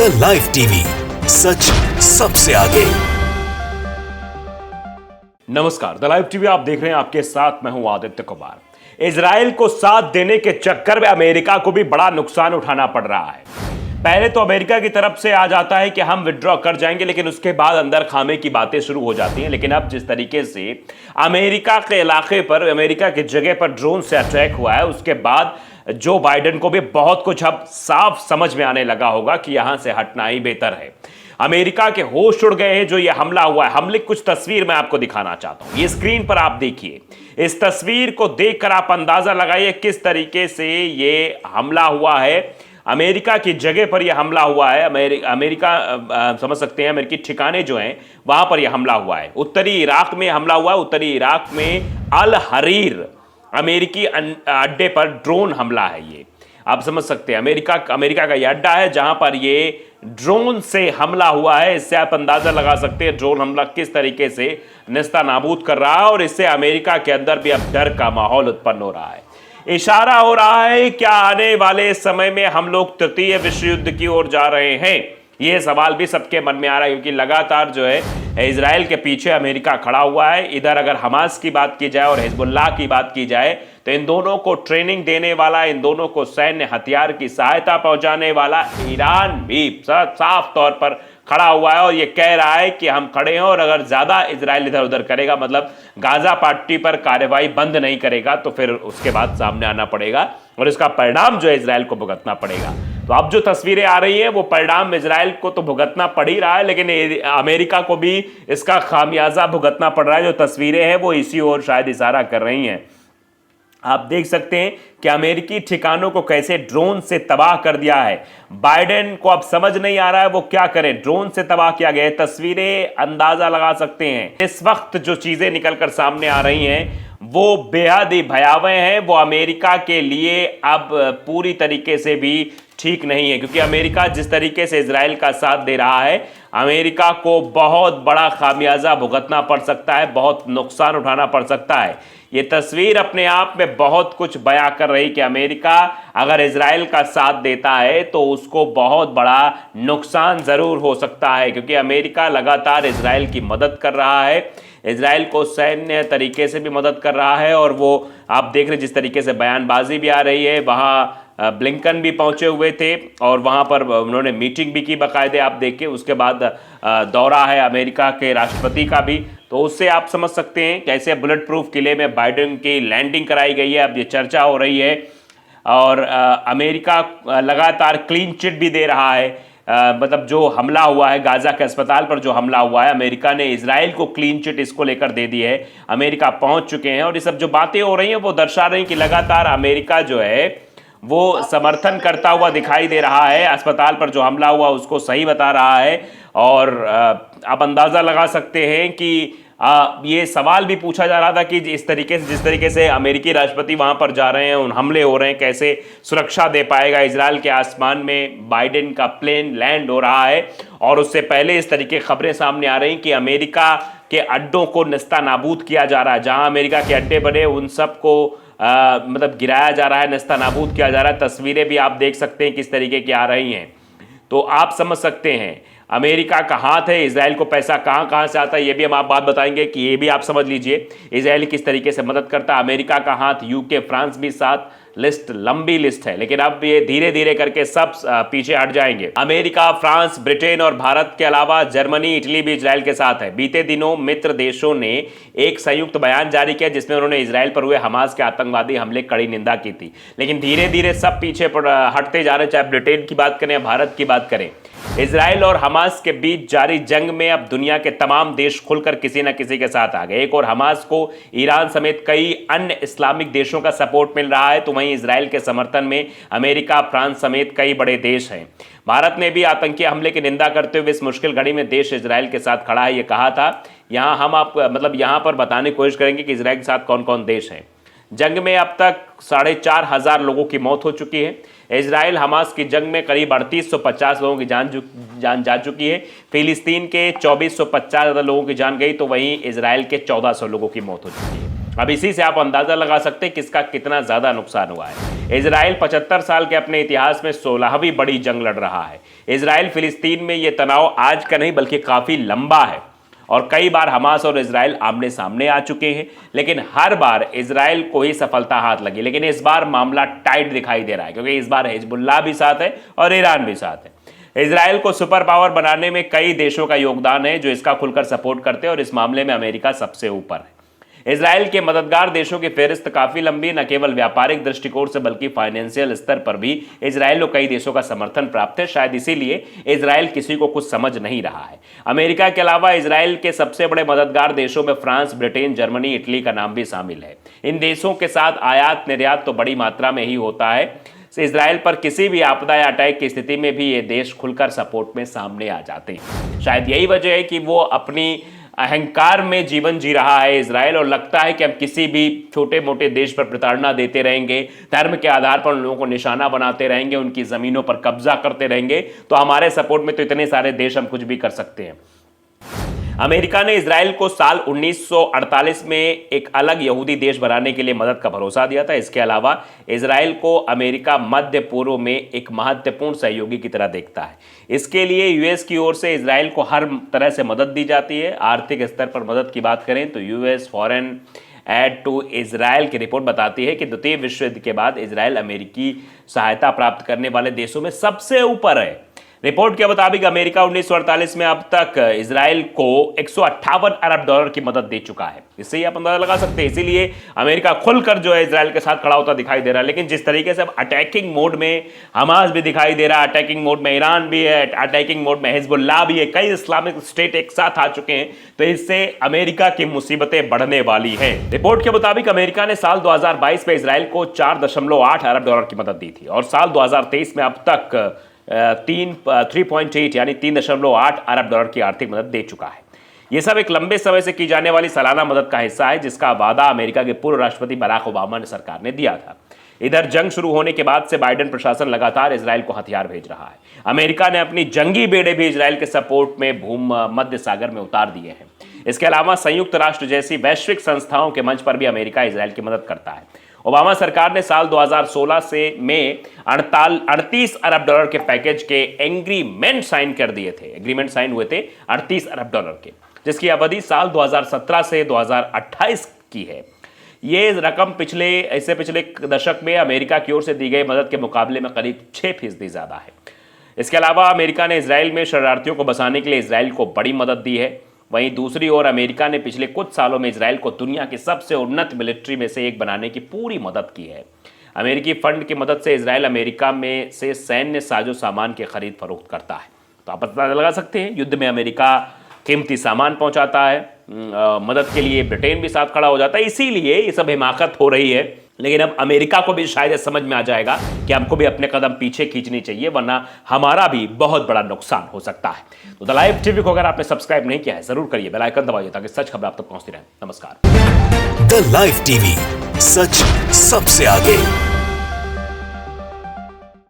The live TV, सच सबसे आगे। नमस्कार, द लाइव टीवी आप देख रहे हैं, आपके साथ मैं हूं आदित्य कुमार। इजराइल को साथ देने के चक्कर में अमेरिका को भी बड़ा नुकसान उठाना पड़ रहा है। पहले तो अमेरिका की तरफ से आ जाता है कि हम विड्रॉ कर जाएंगे, लेकिन उसके बाद अंदर खामे की बातें शुरू हो जाती हैं। लेकिन अब जिस तरीके से अमेरिका के इलाके पर, अमेरिका की जगह पर ड्रोन से अटैक हुआ है, उसके बाद जो बाइडेन को भी बहुत कुछ अब साफ समझ में आने लगा होगा कि यहां से हटना ही बेहतर है। अमेरिका के होश उड़ गए हैं जो ये हमला हुआ है। हमले की कुछ तस्वीर मैं आपको दिखाना चाहता हूं, ये स्क्रीन पर आप देखिए। इस तस्वीर को देखकर आप अंदाजा लगाइए किस तरीके से ये हमला हुआ है। अमेरिका की जगह पर यह हमला हुआ है। अमेरिका समझ सकते हैं, अमेरिकी ठिकाने जो हैं वहां पर यह हमला हुआ है। उत्तरी इराक में हमला हुआ है। उत्तरी इराक में अल हरीर अमेरिकी अड्डे पर ड्रोन हमला है। ये आप समझ सकते हैं, अमेरिका का यह अड्डा है जहां पर ये ड्रोन से हमला हुआ है। इससे आप अंदाजा लगा सकते हैं ड्रोन हमला किस तरीके से नेस्ता नाबूद कर रहा है, और इससे अमेरिका के अंदर भी अब डर का माहौल उत्पन्न हो रहा है। इशारा हो रहा है क्या आने वाले समय में हम लोग तृतीय विश्व युद्ध की ओर जा रहे हैं? यह सवाल भी सबके मन में आ रहा है, क्योंकि लगातार जो है इजराइल के पीछे अमेरिका खड़ा हुआ है। इधर अगर हमास की बात की जाए और हिजबुल्लाह की बात की जाए तो इन दोनों को ट्रेनिंग देने वाला, इन दोनों को सैन्य हथियार की सहायता पहुंचाने वाला ईरान भी साफ तौर पर खड़ा हुआ है और ये कह रहा है कि हम खड़े हैं, और अगर ज्यादा इजराइल इधर उधर करेगा, मतलब गाजा पट्टी पर कार्रवाई बंद नहीं करेगा, तो फिर उसके बाद सामने आना पड़ेगा और इसका परिणाम जो है इजराइल को भुगतना पड़ेगा। तो अब जो तस्वीरें आ रही है वो परिणाम इजराइल को तो भुगतना पड़ ही रहा है, लेकिन अमेरिका को भी इसका खामियाजा भुगतना पड़ रहा है। जो तस्वीरें हैं वो इसी ओर शायद इशारा कर रही हैं। आप देख सकते हैं कि अमेरिकी ठिकानों को कैसे ड्रोन से तबाह कर दिया है। बाइडेन को अब समझ नहीं आ रहा है वो क्या करे, ड्रोन से तबाह किया गया है। तस्वीरें अंदाजा लगा सकते हैं। इस वक्त जो चीजें निकलकर सामने आ रही हैं वो बेहद ही भयावह हैं। वो अमेरिका के लिए अब पूरी तरीके से भी ठीक नहीं है, क्योंकि अमेरिका जिस तरीके से इजराइल का साथ दे रहा है, अमेरिका को बहुत बड़ा खामियाजा भुगतना पड़ सकता है, बहुत नुकसान उठाना पड़ सकता है। ये तस्वीर अपने आप में बहुत कुछ बयां कर रही कि अमेरिका अगर इजराइल का साथ देता है तो उसको बहुत बड़ा नुकसान जरूर हो सकता है, क्योंकि अमेरिका लगातार इजराइल की मदद कर रहा है, इजराइल को सैन्य तरीके से भी मदद कर रहा है। और वो आप देख रहे जिस तरीके से बयानबाजी भी आ रही है, वहाँ ब्लिंकन भी पहुंचे हुए थे और वहां पर उन्होंने मीटिंग भी की बाकायदे, आप देखिए। उसके बाद दौरा है अमेरिका के राष्ट्रपति का भी, तो उससे आप समझ सकते हैं कैसे बुलेट प्रूफ किले में बाइडेन की लैंडिंग कराई गई है। अब ये चर्चा हो रही है और अमेरिका लगातार क्लीन चिट भी दे रहा है। मतलब जो हमला हुआ है गाजा के अस्पताल पर, जो हमला हुआ है, अमेरिका ने इजराइल को क्लीन चिट इसको लेकर दे दी है। अमेरिका पहुंच चुके हैं और ये सब जो बातें हो रही हैं वो दर्शा रही हैं कि लगातार अमेरिका जो है वो समर्थन करता हुआ दिखाई दे रहा है। अस्पताल पर जो हमला हुआ उसको सही बता रहा है। और आप अंदाज़ा लगा सकते हैं कि ये सवाल भी पूछा जा रहा था कि जिस तरीके से अमेरिकी राष्ट्रपति वहां पर जा रहे हैं, उन हमले हो रहे हैं, कैसे सुरक्षा दे पाएगा इजराइल के आसमान में बाइडेन का प्लेन लैंड हो रहा है। और उससे पहले इस तरीके खबरें सामने आ रही कि अमेरिका के अड्डों को निस्ता नाबूद किया जा रहा है। जहां अमेरिका के अड्डे बने उन सबको मतलब गिराया जा रहा है, नेस्ता नाबूद किया जा रहा है। तस्वीरें भी आप देख सकते हैं किस तरीके की आ रही हैं। तो आप समझ सकते हैं अमेरिका का हाथ है, इजराइल को पैसा कहां कहां से आता है ये भी हम आप बात बताएंगे कि ये भी आप समझ लीजिए इजराइल किस तरीके से मदद करता है। अमेरिका का हाथ, यूके, फ्रांस भी साथ, लिस्ट लंबी लिस्ट है, लेकिन अब ये धीरे धीरे करके सब पीछे हट जाएंगे। अमेरिका, फ्रांस, ब्रिटेन और भारत के अलावा जर्मनी, इटली भी इजराइल के साथ है। बीते दिनों मित्र देशों ने एक संयुक्त बयान जारी किया जिसमें उन्होंने इजराइल पर हुए हमास के आतंकवादी हमले कड़ी निंदा की थी, लेकिन धीरे धीरे सब पीछे हटते जा रहे हैं। चाहे ब्रिटेन की बात करें या भारत की बात करें, इजराइल और हमास के बीच जारी जंग में अब दुनिया के तमाम देश खुलकर किसी न किसी के साथ आ गए। एक और हमास को ईरान समेत कई अन्य इस्लामिक देशों का सपोर्ट मिल रहा है, तो वहीं इजराइल के समर्थन में अमेरिका, फ्रांस समेत कई बड़े देश हैं। भारत ने भी आतंकी हमले की निंदा करते हुए इस मुश्किल घड़ी में देश इजराइल के साथ खड़ा है, ये कहा था। यहाँ हम आप मतलब यहाँ पर बताने की कोशिश करेंगे कि इजराइल के साथ कौन कौन देश हैं। जंग में अब तक 4,500 लोगों की मौत हो चुकी है। इजराइल हमास की जंग में करीब 3850 लोगों की जान जा चुकी है। फिलिस्तीन के 2450 लोगों की जान गई, तो वहीं इजराइल के 1400 लोगों की मौत हो चुकी है। अब इसी से आप अंदाजा लगा सकते हैं किसका कितना ज्यादा नुकसान हुआ है। इजराइल 75 साल के अपने इतिहास में 16वीं बड़ी जंग लड़ रहा है। इजराइल फिलिस्तीन में यह तनाव आज का नहीं बल्कि काफी लंबा है और कई बार हमास और इजराइल आमने सामने आ चुके हैं, लेकिन हर बार इजराइल को ही सफलता हाथ लगी। लेकिन इस बार मामला टाइट दिखाई दे रहा है क्योंकि इस बार हिजबुल्लाह भी साथ है और ईरान भी साथ है। इजराइल को सुपर पावर बनाने में कई देशों का योगदान है जो इसका खुलकर सपोर्ट करते हैं और इस मामले में अमेरिका सबसे ऊपर है। इजराइल के मददगार देशों की फेहरिस्त काफी लंबी, न केवल व्यापारिक दृष्टिकोण से बल्कि फाइनेंशियल स्तर पर भी इजराइल को कई देशों का समर्थन प्राप्त है। शायद इसीलिए इजराइल किसी को कुछ समझ नहीं रहा है। अमेरिका के अलावा इजराइल के सबसे बड़े मददगार देशों में फ्रांस, ब्रिटेन, जर्मनी, इटली का नाम भी शामिल है। इन देशों के साथ आयात निर्यात तो बड़ी मात्रा में ही होता है। इजराइल पर किसी भी आपदा या अटैक की स्थिति में भी ये देश खुलकर सपोर्ट में सामने आ जाते हैं। शायद यही वजह है कि वो अपनी अहंकार में जीवन जी रहा है इजराइल, और लगता है कि हम किसी भी छोटे मोटे देश पर प्रताड़ना देते रहेंगे, धर्म के आधार पर उन लोगों को निशाना बनाते रहेंगे, उनकी जमीनों पर कब्जा करते रहेंगे, तो हमारे सपोर्ट में तो इतने सारे देश हम कुछ भी कर सकते हैं। अमेरिका ने इजराइल को साल 1948 में एक अलग यहूदी देश बनाने के लिए मदद का भरोसा दिया था। इसके अलावा इजराइल को अमेरिका मध्य पूर्व में एक महत्वपूर्ण सहयोगी की तरह देखता है। इसके लिए यूएस की ओर से इजराइल को हर तरह से मदद दी जाती है। आर्थिक स्तर पर मदद की बात करें तो US foreign aid to Israel की रिपोर्ट बताती है कि द्वितीय विश्व युद्ध के बाद इजराइल अमेरिकी सहायता प्राप्त करने वाले देशों में सबसे ऊपर है। रिपोर्ट के मुताबिक अमेरिका 1948 में अब तक इजराइल को 158 अरब डॉलर की मदद दे चुका है। इससे ही आप अंदाजा लगा सकते हैं। इसीलिए अमेरिका खुलकर जो है इजराइल के साथ खड़ा होता दिखाई दे रहा है। लेकिन जिस तरीके से अब अटैकिंग मोड में हमास भी दिखाई दे रहा है, अटैकिंग मोड में ईरान भी है, अटैकिंग मोड में हिजबुल्लाह भी है, कई इस्लामिक स्टेट एक साथ आ चुके हैं, तो इससे अमेरिका की मुसीबतें बढ़ने वाली है। रिपोर्ट के मुताबिक अमेरिका ने साल 2022 में इजराइल को 4.8 अरब डॉलर की मदद दी थी और साल 2023 में अब तक 3.8 यानी 3.8 अरब डॉलर की आर्थिक मदद दे चुका है। यह सब एक लंबे समय से की जाने वाली सालाना मदद का हिस्सा है जिसका वादा अमेरिका के पूर्व राष्ट्रपति बराक ओबामा ने सरकार ने दिया था। इधर जंग शुरू होने के बाद से बाइडेन प्रशासन लगातार इजराइल को हथियार भेज रहा है। अमेरिका ने अपनी जंगी बेड़े भी इजराइल के सपोर्ट में मध्य सागर में उतार दिए हैं। इसके अलावा संयुक्त राष्ट्र जैसी वैश्विक संस्थाओं के मंच पर भी अमेरिका इजराइल की मदद करता है। ओबामा सरकार ने साल 2016 से में 38 अरब डॉलर के पैकेज के एग्रीमेंट साइन कर दिए थे। एग्रीमेंट साइन हुए थे 38 अरब डॉलर के, जिसकी अवधि साल 2017 से 2028 की है। ये रकम पिछले दशक में अमेरिका की ओर से दी गई मदद के मुकाबले में करीब 6% ज्यादा है। इसके अलावा अमेरिका ने इजराइल में शरणार्थियों को बसाने के लिए इजराइल को बड़ी मदद दी है। वहीं दूसरी ओर अमेरिका ने पिछले कुछ सालों में इजराइल को दुनिया की सबसे उन्नत मिलिट्री में से एक बनाने की पूरी मदद की है। अमेरिकी फंड की मदद से इजराइल अमेरिका में से सैन्य साजो सामान की खरीद फरोख्त करता है। तो आप पता लगा सकते हैं, युद्ध में अमेरिका कीमती सामान पहुंचाता है, मदद के लिए ब्रिटेन भी साथ खड़ा हो जाता है। इसीलिए ये सब हिमाकत हो रही है। लेकिन अब अमेरिका को भी शायद समझ में आ जाएगा कि हमको भी अपने कदम पीछे खींचनी चाहिए, वरना हमारा भी बहुत बड़ा नुकसान हो सकता है। तो द लाइव टीवी को अगर आपने सब्सक्राइब नहीं किया है जरूर करिए, बेल आइकन दबाइए ताकि सच खबर आप तक पहुंचती रहे। नमस्कार। द लाइव टीवी, सच सबसे आगे।